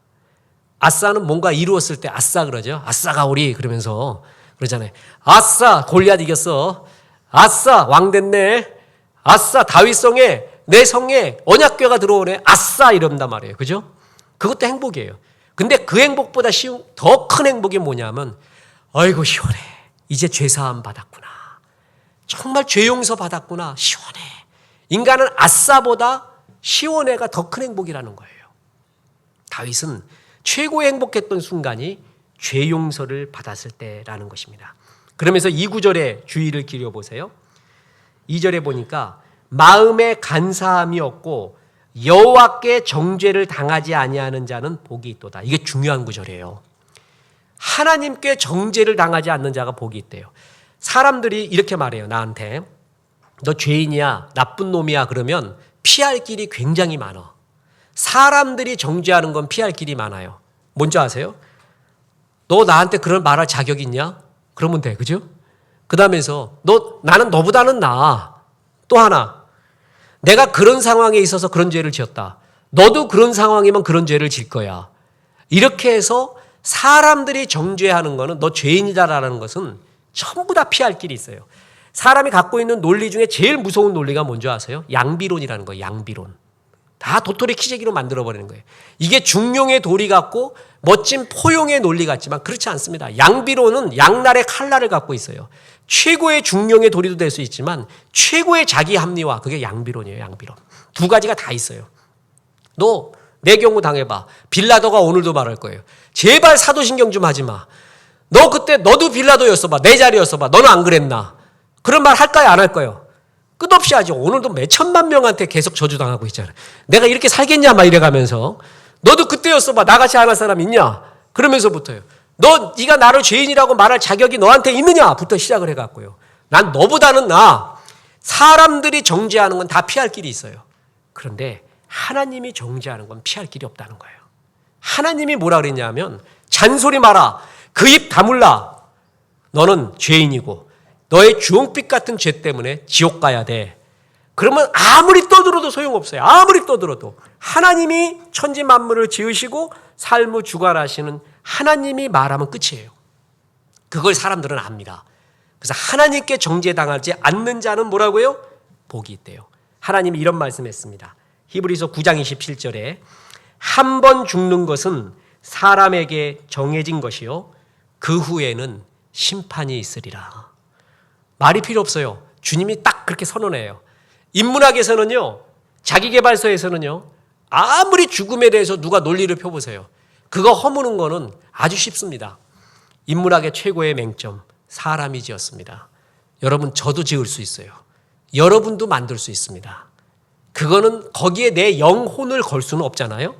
아싸는 뭔가 이루었을 때 아싸 그러죠. 아싸가 우리 그러면서 그러잖아요. 아싸 골리앗 이겼어. 아싸 왕 됐네. 아싸 다윗성에 내 성에 언약궤가 들어오네. 아싸 이런단 말이에요. 그죠? 그것도 행복이에요. 근데 그 행복보다 쉬운 더 큰 행복이 뭐냐면 아이고 시원해. 이제 죄사함 받았구나. 정말 죄 용서 받았구나. 시원해. 인간은 아싸보다 시원해가 더 큰 행복이라는 거예요. 다윗은 최고의 행복했던 순간이 죄 용서를 받았을 때라는 것입니다. 그러면서 이 구절에 주의를 기울여보세요. 2절에 보니까 마음에 간사함이 없고 여호와께 정죄를 당하지 아니하는 자는 복이 있도다. 이게 중요한 구절이에요. 하나님께 정죄를 당하지 않는 자가 복이 있대요. 사람들이 이렇게 말해요. 나한테 너 죄인이야, 나쁜 놈이야 그러면 피할 길이 굉장히 많아. 사람들이 정죄하는 건 피할 길이 많아요. 뭔지 아세요? 너 나한테 그런 말할 자격 있냐? 그러면 돼. 그죠? 그 다음에서 나는 너보다는 나아. 또 하나, 내가 그런 상황에 있어서 그런 죄를 지었다. 너도 그런 상황이면 그런 죄를 질 거야. 이렇게 해서 사람들이 정죄하는 거는 너 죄인이다라는 것은 전부 다 피할 길이 있어요. 사람이 갖고 있는 논리 중에 제일 무서운 논리가 뭔지 아세요? 양비론이라는 거예요. 양비론. 다 도토리 키재기로 만들어버리는 거예요. 이게 중용의 도리 같고 멋진 포용의 논리 같지만 그렇지 않습니다. 양비론은 양날의 칼날을 갖고 있어요. 최고의 중용의 도리도 될 수 있지만 최고의 자기 합리화, 그게 양비론이에요. 양비론. 두 가지가 다 있어요. 너 내 경우 당해봐. 빌라도가 오늘도 말할 거예요. 제발 사도신경 좀 하지 마. 너 그때 너도 빌라도였어 봐. 내 자리였어 봐. 너는 안 그랬나? 그런 말 할까요? 안 할까요? 끝없이 하죠. 오늘도 몇 천만 명한테 계속 저주당하고 있잖아요. 내가 이렇게 살겠냐 막 이래가면서 너도 그때였어 봐. 나같이 안 할 사람 있냐? 그러면서부터요. 네가 나를 죄인이라고 말할 자격이 너한테 있느냐부터 시작을 해갖고요. 난 너보다는 나. 사람들이 정죄하는 건 다 피할 길이 있어요. 그런데 하나님이 정죄하는 건 피할 길이 없다는 거예요. 하나님이 뭐라 그랬냐면 잔소리 마라. 그 입 다물라. 너는 죄인이고 너의 주홍빛 같은 죄 때문에 지옥 가야 돼. 그러면 아무리 떠들어도 소용없어요. 아무리 떠들어도. 하나님이 천지 만물을 지으시고 삶을 주관하시는 하나님이 말하면 끝이에요. 그걸 사람들은 압니다. 그래서 하나님께 정죄당하지 않는 자는 뭐라고요? 복이 있대요. 하나님이 이런 말씀했습니다. 히브리서 9장 27절에 한 번 죽는 것은 사람에게 정해진 것이요 그 후에는 심판이 있으리라. 말이 필요 없어요. 주님이 딱 그렇게 선언해요. 인문학에서는요, 자기계발서에서는요, 아무리 죽음에 대해서 누가 논리를 펴보세요. 그거 허무는 거는 아주 쉽습니다. 인문학의 최고의 맹점, 사람이 지었습니다. 여러분, 저도 지을 수 있어요. 여러분도 만들 수 있습니다. 그거는 거기에 내 영혼을 걸 수는 없잖아요.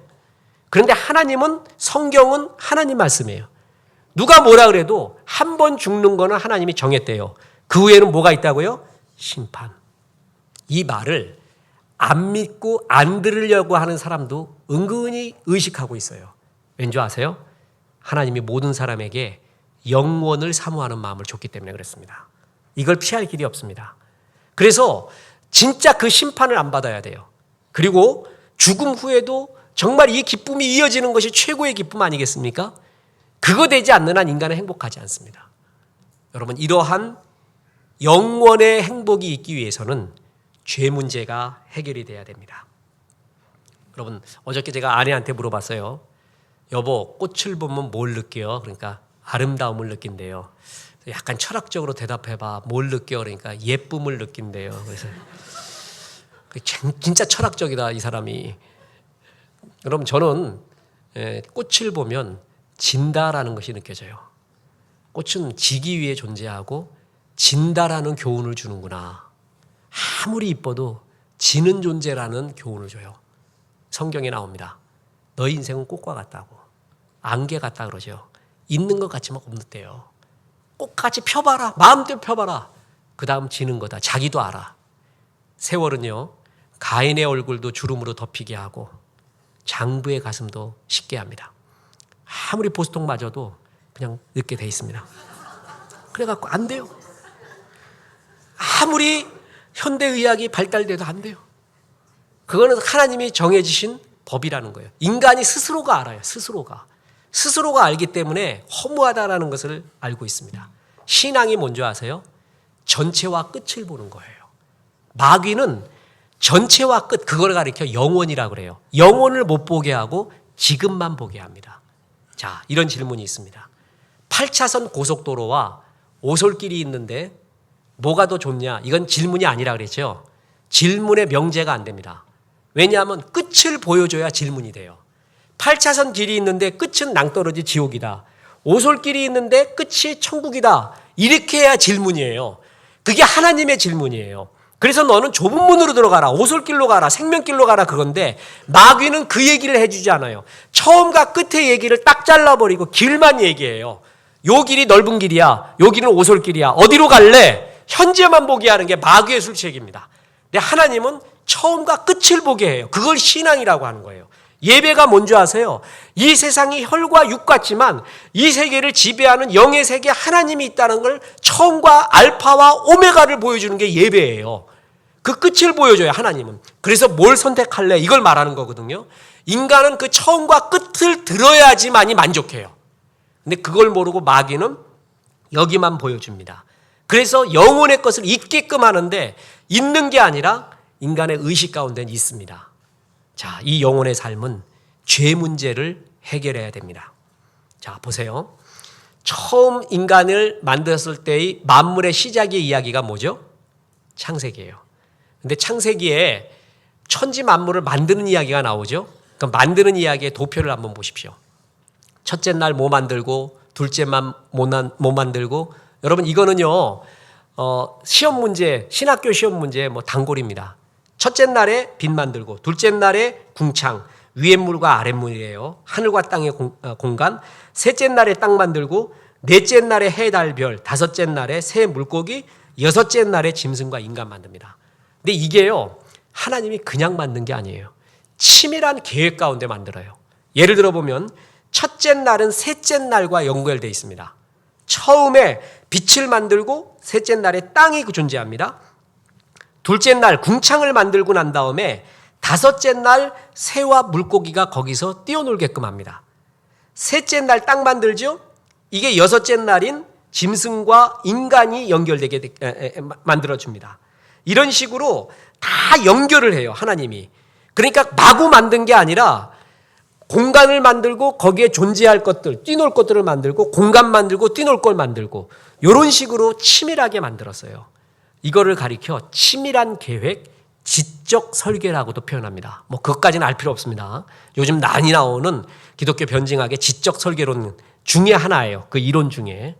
그런데 하나님은, 성경은 하나님 말씀이에요. 누가 뭐라 그래도 한 번 죽는 거는 하나님이 정했대요. 그 후에는 뭐가 있다고요? 심판. 이 말을 안 믿고 안 들으려고 하는 사람도 은근히 의식하고 있어요. 왠지 아세요? 하나님이 모든 사람에게 영원을 사모하는 마음을 줬기 때문에 그렇습니다. 이걸 피할 길이 없습니다. 그래서 진짜 그 심판을 안 받아야 돼요. 그리고 죽음 후에도 정말 이 기쁨이 이어지는 것이 최고의 기쁨 아니겠습니까? 그거 되지 않는 한 인간은 행복하지 않습니다. 여러분, 이러한 영원의 행복이 있기 위해서는 죄 문제가 해결이 돼야 됩니다. 여러분, 어저께 제가 아내한테 물어봤어요. 여보, 꽃을 보면 뭘 느껴요? 그러니까 아름다움을 느낀대요. 약간 철학적으로 대답해봐. 뭘 느껴? 그러니까 예쁨을 느낀대요. 그래서 진짜 철학적이다 이 사람이. 여러분, 저는 꽃을 보면 진다라는 것이 느껴져요. 꽃은 지기 위해 존재하고 진다라는 교훈을 주는구나. 아무리 이뻐도 지는 존재라는 교훈을 줘요. 성경에 나옵니다. 너희 인생은 꽃과 같다고. 안개 같다 그러죠. 있는 것 같지만 없는데요. 꽃같이 펴봐라. 마음대로 펴봐라. 그 다음 지는 거다. 자기도 알아. 세월은요, 가인의 얼굴도 주름으로 덮이게 하고 장부의 가슴도 식게 합니다. 아무리 보스통 맞아도 그냥 늙게 돼 있습니다. 그래갖고 안 돼요. 아무리 현대의학이 발달돼도 안 돼요. 그거는 하나님이 정해주신 법이라는 거예요. 인간이 스스로가 알아요. 스스로가 알기 때문에 허무하다라는 것을 알고 있습니다. 신앙이 뭔지 아세요? 전체와 끝을 보는 거예요. 마귀는 전체와 끝, 그걸 가리켜 영원이라고 그래요. 영원을 못 보게 하고 지금만 보게 합니다. 자, 이런 질문이 있습니다. 8차선 고속도로와 오솔길이 있는데 뭐가 더 좋냐? 이건 질문이 아니라 그랬죠. 질문의 명제가 안 됩니다. 왜냐하면 끝을 보여줘야 질문이 돼요. 8차선 길이 있는데 끝은 낭떠러지 지옥이다. 오솔길이 있는데 끝이 천국이다. 이렇게 해야 질문이에요. 그게 하나님의 질문이에요. 그래서 너는 좁은 문으로 들어가라. 오솔길로 가라. 생명길로 가라. 그건데 마귀는 그 얘기를 해주지 않아요. 처음과 끝의 얘기를 딱 잘라버리고 길만 얘기해요. 요 길이 넓은 길이야. 요 길은 오솔길이야. 어디로 갈래? 현재만 보게 하는 게 마귀의 술책입니다. 근데 하나님은 처음과 끝을 보게 해요. 그걸 신앙이라고 하는 거예요. 예배가 뭔지 아세요? 이 세상이 혈과 육 같지만 이 세계를 지배하는 영의 세계 하나님이 있다는 걸 처음과 알파와 오메가를 보여주는 게 예배예요. 그 끝을 보여줘요, 하나님은. 그래서 뭘 선택할래? 이걸 말하는 거거든요. 인간은 그 처음과 끝을 들어야지만이 만족해요. 근데 그걸 모르고 마귀는 여기만 보여줍니다. 그래서 영혼의 것을 잊게끔 하는데 있는 게 아니라 인간의 의식 가운데는 있습니다. 자, 이 영혼의 삶은 죄 문제를 해결해야 됩니다. 자, 보세요. 처음 인간을 만들었을 때의 만물의 시작의 이야기가 뭐죠? 창세기예요. 근데 창세기에 천지 만물을 만드는 이야기가 나오죠. 그 만드는 이야기의 도표를 한번 보십시오. 첫째 날 뭐 만들고 둘째 날 뭐 만들고. 여러분 이거는요 시험 문제, 신학교 시험 문제 뭐 단골입니다. 첫째 날에 빛 만들고 둘째 날에 궁창, 위에 물과 아랫 물이에요. 하늘과 땅의 공간. 셋째 날에 땅 만들고 넷째 날에 해, 달, 별, 다섯째 날에 새 물고기, 여섯째 날에 짐승과 인간 만듭니다. 근데 이게요 하나님이 그냥 만든 게 아니에요. 치밀한 계획 가운데 만들어요. 예를 들어 보면 첫째 날은 셋째 날과 연결되어 있습니다. 처음에 빛을 만들고 셋째 날에 땅이 존재합니다. 둘째 날 궁창을 만들고 난 다음에 다섯째 날 새와 물고기가 거기서 뛰어놀게끔 합니다. 셋째 날 땅 만들죠. 이게 여섯째 날인 짐승과 인간이 연결되게 만들어줍니다. 이런 식으로 다 연결을 해요, 하나님이. 그러니까 마구 만든 게 아니라 공간을 만들고 거기에 존재할 것들, 뛰놀 것들을 만들고 공간 만들고 뛰놀 걸 만들고 이런 식으로 치밀하게 만들었어요. 이거를 가리켜 치밀한 계획, 지적 설계라고도 표현합니다. 뭐 그것까지는 알 필요 없습니다. 요즘 많이 나오는 기독교 변증학의 지적 설계론 중에 하나예요. 그 이론 중에.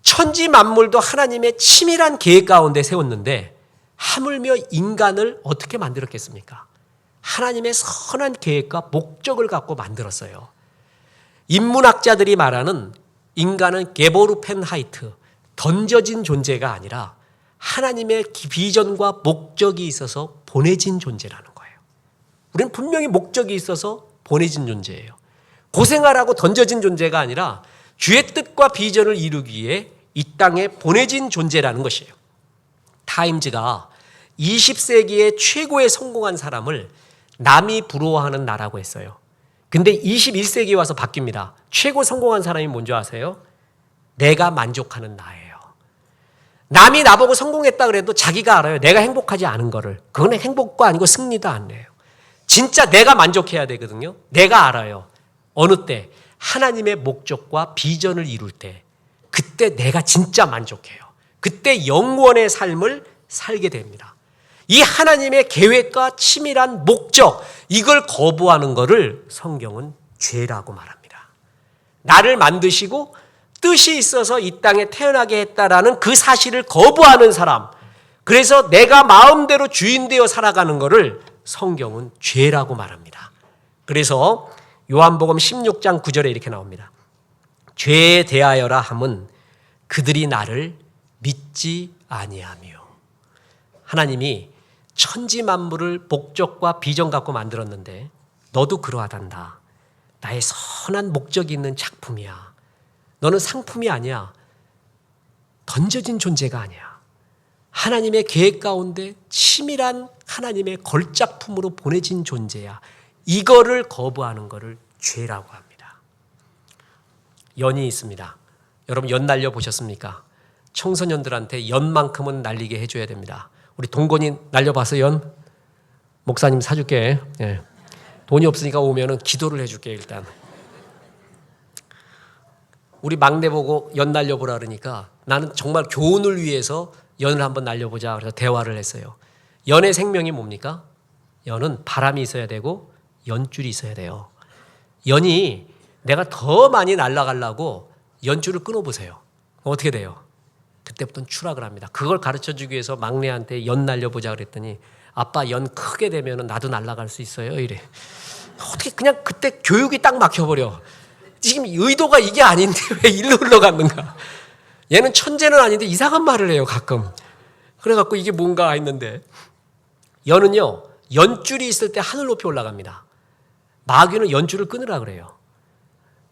천지 만물도 하나님의 치밀한 계획 가운데 세웠는데 하물며 인간을 어떻게 만들었겠습니까? 하나님의 선한 계획과 목적을 갖고 만들었어요. 인문학자들이 말하는 인간은 게보르펜하이트, 던져진 존재가 아니라 하나님의 비전과 목적이 있어서 보내진 존재라는 거예요. 우리는 분명히 목적이 있어서 보내진 존재예요. 고생하라고 던져진 존재가 아니라 주의 뜻과 비전을 이루기 위해 이 땅에 보내진 존재라는 것이에요. 타임즈가 20세기의 최고의 성공한 사람을 남이 부러워하는 나라고 했어요. 근데 21세기에 와서 바뀝니다. 최고 성공한 사람이 뭔지 아세요? 내가 만족하는 나예요. 남이 나보고 성공했다 그래도 자기가 알아요. 내가 행복하지 않은 거를. 그건 행복도 아니고 승리도 아니에요. 진짜 내가 만족해야 되거든요. 내가 알아요. 어느 때 하나님의 목적과 비전을 이룰 때 그때 내가 진짜 만족해요. 그때 영원의 삶을 살게 됩니다. 이 하나님의 계획과 치밀한 목적, 이걸 거부하는 것을 성경은 죄라고 말합니다. 나를 만드시고 뜻이 있어서 이 땅에 태어나게 했다라는 그 사실을 거부하는 사람, 그래서 내가 마음대로 주인 되어 살아가는 것을 성경은 죄라고 말합니다. 그래서 요한복음 16장 9절에 이렇게 나옵니다. 죄에 대하여라 함은 그들이 나를 믿지 아니하며. 하나님이 천지 만물을 목적과 비전 갖고 만들었는데 너도 그러하단다. 나의 선한 목적이 있는 작품이야. 너는 상품이 아니야. 던져진 존재가 아니야. 하나님의 계획 가운데 치밀한 하나님의 걸작품으로 보내진 존재야. 이거를 거부하는 것을 죄라고 합니다. 연이 있습니다. 여러분 연 날려보셨습니까? 청소년들한테 연만큼은 날리게 해줘야 됩니다. 우리 동건이 날려봤어요, 연? 목사님 사줄게. 예. 돈이 없으니까 오면은 기도를 해줄게 일단. 우리 막내 보고 연 날려보라 그러니까 나는 정말 교훈을 위해서 연을 한번 날려보자 그래서 대화를 했어요. 연의 생명이 뭡니까? 연은 바람이 있어야 되고 연줄이 있어야 돼요. 연이 내가 더 많이 날아가려고 연줄을 끊어보세요. 어떻게 돼요? 그때부터는 추락을 합니다. 그걸 가르쳐주기 위해서 막내한테 연 날려보자 그랬더니 아빠 연 크게 되면 나도 날아갈 수 있어요 이래. 어떻게 그냥 그때 교육이 딱 막혀버려. 지금 의도가 이게 아닌데 왜 일로 흘러갔는가. 얘는 천재는 아닌데 이상한 말을 해요 가끔. 그래갖고 이게 뭔가 했는데 연은요 연줄이 있을 때 하늘 높이 올라갑니다. 마귀는 연줄을 끊으라 그래요.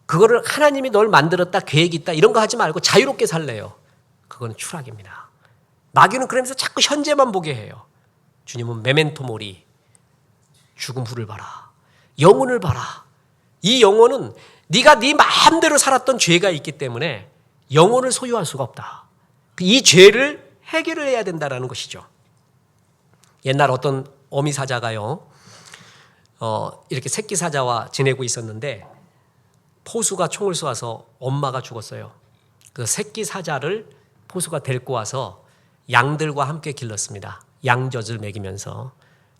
그거를 하나님이 널 만들었다 계획이 있다 이런 거 하지 말고 자유롭게 살래요. 그건 추락입니다. 마귀는 그러면서 자꾸 현재만 보게 해요. 주님은 메멘토 모리, 죽음 후를 봐라, 영혼을 봐라. 이 영혼은 네가 네 마음대로 살았던 죄가 있기 때문에 영혼을 소유할 수가 없다. 이 죄를 해결을 해야 된다는 것이죠. 옛날 어떤 어미 사자가요, 이렇게 새끼 사자와 지내고 있었는데 포수가 총을 쏘아서 엄마가 죽었어요. 그 새끼 사자를 포수가 데리고 와서 양들과 함께 길렀습니다. 양젖을 먹이면서.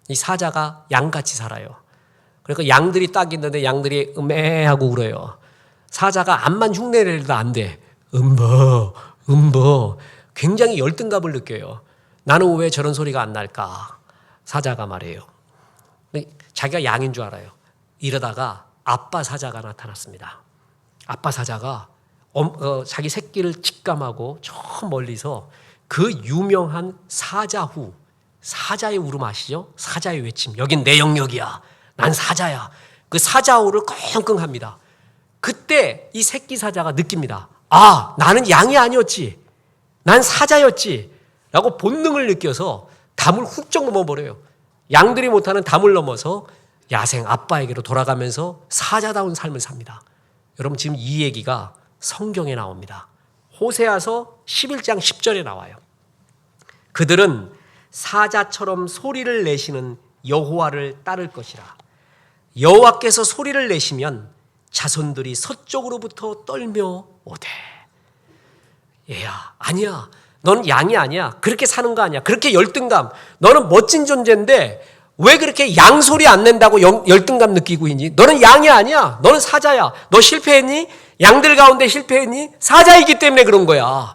이 사자가 양같이 살아요. 그러니까 양들이 딱 있는데 양들이 음해하고 울어요. 사자가 암만 흉내를 내도 안 돼. 음버. 굉장히 열등감을 느껴요. 나는 왜 저런 소리가 안 날까? 사자가 말해요. 자기가 양인 줄 알아요. 이러다가 아빠 사자가 나타났습니다. 아빠 사자가 자기 새끼를 직감하고 저 멀리서 그 유명한 사자후, 사자의 울음 아시죠? 사자의 외침. 여긴 내 영역이야. 난 사자야. 그 사자후를 끙끙합니다. 그때 이 새끼 사자가 느낍니다. 아, 나는 양이 아니었지. 난 사자였지. 라고 본능을 느껴서 담을 훌쩍 넘어버려요. 양들이 못하는 담을 넘어서 야생 아빠에게로 돌아가면서 사자다운 삶을 삽니다. 여러분 지금 이 얘기가 성경에 나옵니다. 호세아서 11장 10절에 나와요. 그들은 사자처럼 소리를 내시는 여호와를 따를 것이라. 여호와께서 소리를 내시면 자손들이 서쪽으로부터 떨며 오되. 얘야, 아니야. 너는 양이 아니야. 그렇게 사는 거 아니야. 그렇게 열등감. 너는 멋진 존재인데 왜 그렇게 양 소리 안 낸다고 열등감 느끼고 있니? 너는 양이 아니야. 너는 사자야. 너 실패했니? 양들 가운데 실패했니? 사자이기 때문에 그런 거야.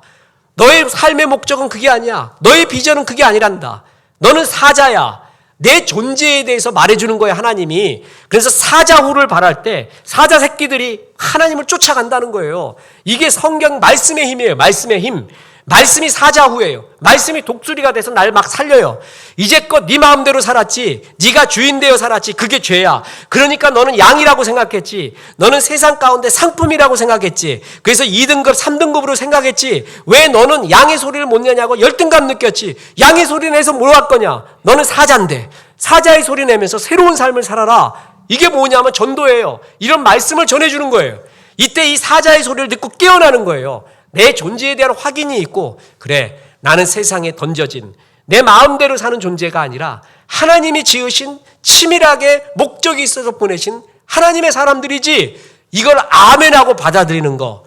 너의 삶의 목적은 그게 아니야. 너의 비전은 그게 아니란다. 너는 사자야. 내 존재에 대해서 말해주는 거예요, 하나님이. 그래서 사자후를 바랄 때 사자 새끼들이 하나님을 쫓아간다는 거예요. 이게 성경 말씀의 힘이에요. 말씀의 힘. 말씀이 사자후예요. 말씀이 독수리가 돼서 날 막 살려요. 이제껏 네 마음대로 살았지. 네가 주인 되어 살았지. 그게 죄야. 그러니까 너는 양이라고 생각했지. 너는 세상 가운데 상품이라고 생각했지. 그래서 2등급, 3등급으로 생각했지. 왜 너는 양의 소리를 못 내냐고 열등감 느꼈지. 양의 소리 내서 뭘 할 거냐. 너는 사자인데 사자의 소리 내면서 새로운 삶을 살아라. 이게 뭐냐면 전도예요. 이런 말씀을 전해주는 거예요. 이때 이 사자의 소리를 듣고 깨어나는 거예요. 내 존재에 대한 확인이 있고, 그래, 나는 세상에 던져진 내 마음대로 사는 존재가 아니라 하나님이 지으신 치밀하게 목적이 있어서 보내신 하나님의 사람들이지. 이걸 아멘하고 받아들이는 거,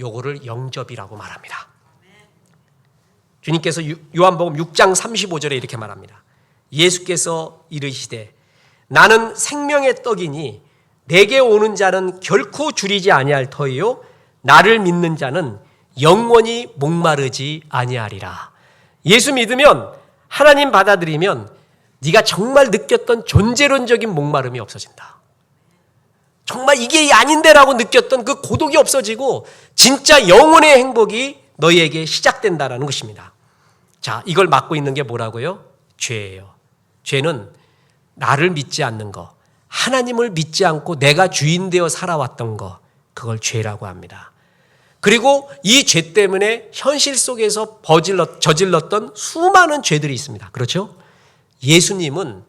요거를 영접이라고 말합니다. 주님께서 요한복음 6장 35절에 이렇게 말합니다. 예수께서 이르시되 나는 생명의 떡이니 내게 오는 자는 결코 줄이지 아니할 터이요 나를 믿는 자는 영원히 목마르지 아니하리라. 예수 믿으면, 하나님 받아들이면 네가 정말 느꼈던 존재론적인 목마름이 없어진다. 정말 이게 아닌데라고 느꼈던 그 고독이 없어지고 진짜 영혼의 행복이 너희에게 시작된다라는 것입니다. 자, 이걸 막고 있는 게 뭐라고요? 죄예요. 죄는 나를 믿지 않는 거, 하나님을 믿지 않고 내가 주인 되어 살아왔던 거, 그걸 죄라고 합니다. 그리고 이 죄 때문에 현실 속에서 저질렀던 수많은 죄들이 있습니다. 그렇죠? 예수님은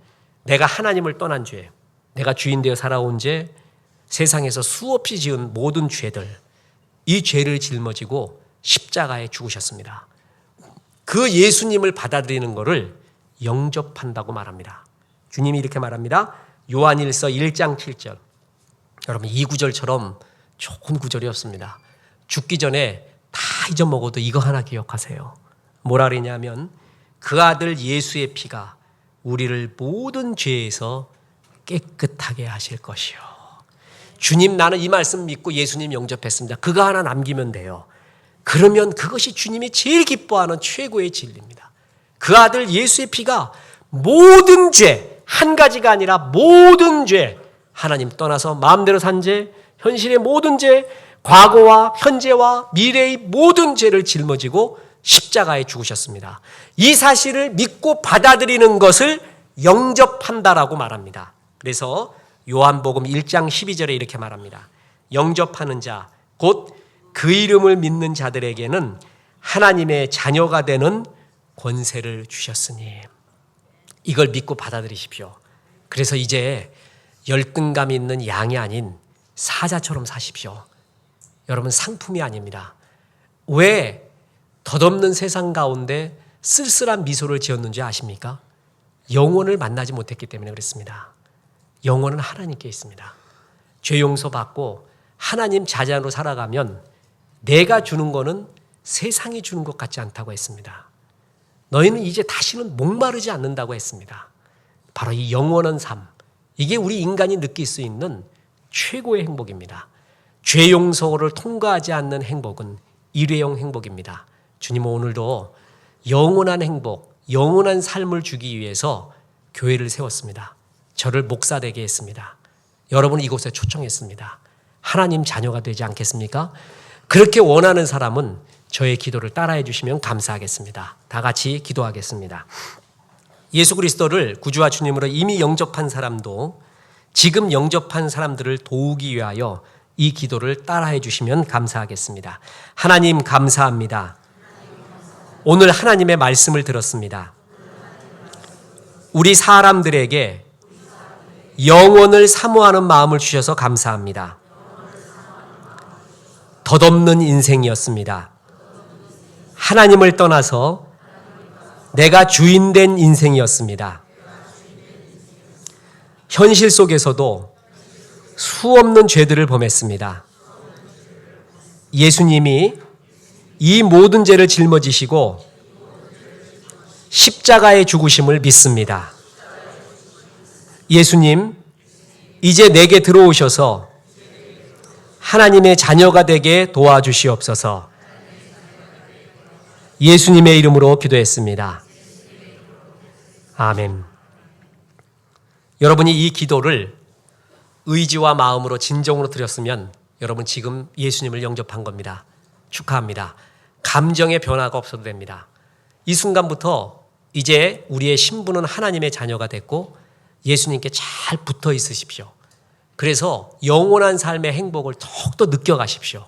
내가 하나님을 떠난 죄, 내가 주인 되어 살아온 죄, 세상에서 수없이 지은 모든 죄들, 이 죄를 짊어지고 십자가에 죽으셨습니다. 그 예수님을 받아들이는 것을 영접한다고 말합니다. 주님이 이렇게 말합니다. 요한일서 1장 7절. 여러분 이 구절처럼 좋은 구절이었습니다. 죽기 전에 다 잊어먹어도 이거 하나 기억하세요. 뭐라 그러냐면 그 아들 예수의 피가 우리를 모든 죄에서 깨끗하게 하실 것이요. 주님 나는 이 말씀 믿고 예수님 영접했습니다. 그거 하나 남기면 돼요. 그러면 그것이 주님이 제일 기뻐하는 최고의 진리입니다. 그 아들 예수의 피가 모든 죄, 한 가지가 아니라 모든 죄, 하나님 떠나서 마음대로 산 죄, 현실의 모든 죄, 과거와 현재와 미래의 모든 죄를 짊어지고 십자가에 죽으셨습니다. 이 사실을 믿고 받아들이는 것을 영접한다라고 말합니다. 그래서 요한복음 1장 12절에 이렇게 말합니다. 영접하는 자, 곧 그 이름을 믿는 자들에게는 하나님의 자녀가 되는 권세를 주셨으니 이걸 믿고 받아들이십시오. 그래서 이제 열등감 있는 양이 아닌 사자처럼 사십시오. 여러분 상품이 아닙니다. 왜 덧없는 세상 가운데 쓸쓸한 미소를 지었는지 아십니까? 영혼을 만나지 못했기 때문에 그렇습니다. 영혼은 하나님께 있습니다. 죄 용서받고 하나님 자녀로 살아가면 내가 주는 거는 세상이 주는 것 같지 않다고 했습니다. 너희는 이제 다시는 목마르지 않는다고 했습니다. 바로 이 영원한 삶, 이게 우리 인간이 느낄 수 있는 최고의 행복입니다. 죄 용서를 통과하지 않는 행복은 일회용 행복입니다. 주님은 오늘도 영원한 행복, 영원한 삶을 주기 위해서 교회를 세웠습니다. 저를 목사 되게 했습니다. 여러분을 이곳에 초청했습니다. 하나님 자녀가 되지 않겠습니까? 그렇게 원하는 사람은 저의 기도를 따라해 주시면 감사하겠습니다. 다 같이 기도하겠습니다. 예수 그리스도를 구주와 주님으로 이미 영접한 사람도 지금 영접한 사람들을 도우기 위하여 이 기도를 따라해 주시면 감사하겠습니다. 하나님 감사합니다. 오늘 하나님의 말씀을 들었습니다. 우리 사람들에게 영원을 사모하는 마음을 주셔서 감사합니다. 덧없는 인생이었습니다. 하나님을 떠나서 내가 주인된 인생이었습니다. 현실 속에서도 수없는 죄들을 범했습니다. 예수님이 이 모든 죄를 짊어지시고 십자가에 죽으심을 믿습니다. 예수님, 이제 내게 들어오셔서 하나님의 자녀가 되게 도와주시옵소서. 예수님의 이름으로 기도했습니다. 아멘. 여러분이 이 기도를 의지와 마음으로 진정으로 드렸으면 여러분 지금 예수님을 영접한 겁니다. 축하합니다. 감정의 변화가 없어도 됩니다. 이 순간부터 이제 우리의 신분은 하나님의 자녀가 됐고 예수님께 잘 붙어 있으십시오. 그래서 영원한 삶의 행복을 더욱더 느껴가십시오.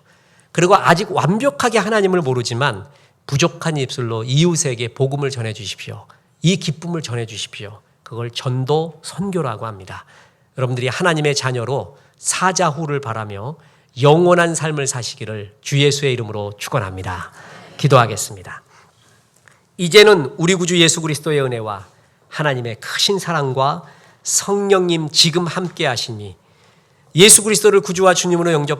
그리고 아직 완벽하게 하나님을 모르지만 부족한 입술로 이웃에게 복음을 전해 주십시오. 이 기쁨을 전해 주십시오. 그걸 전도 선교라고 합니다. 여러분들이 하나님의 자녀로 사자후를 바라며 영원한 삶을 사시기를 주 예수의 이름으로 축원합니다. 기도하겠습니다. 이제는 우리 구주 예수 그리스도의 은혜와 하나님의 크신 사랑과 성령님 지금 함께 하시니 예수 그리스도를 구주와 주님으로 영접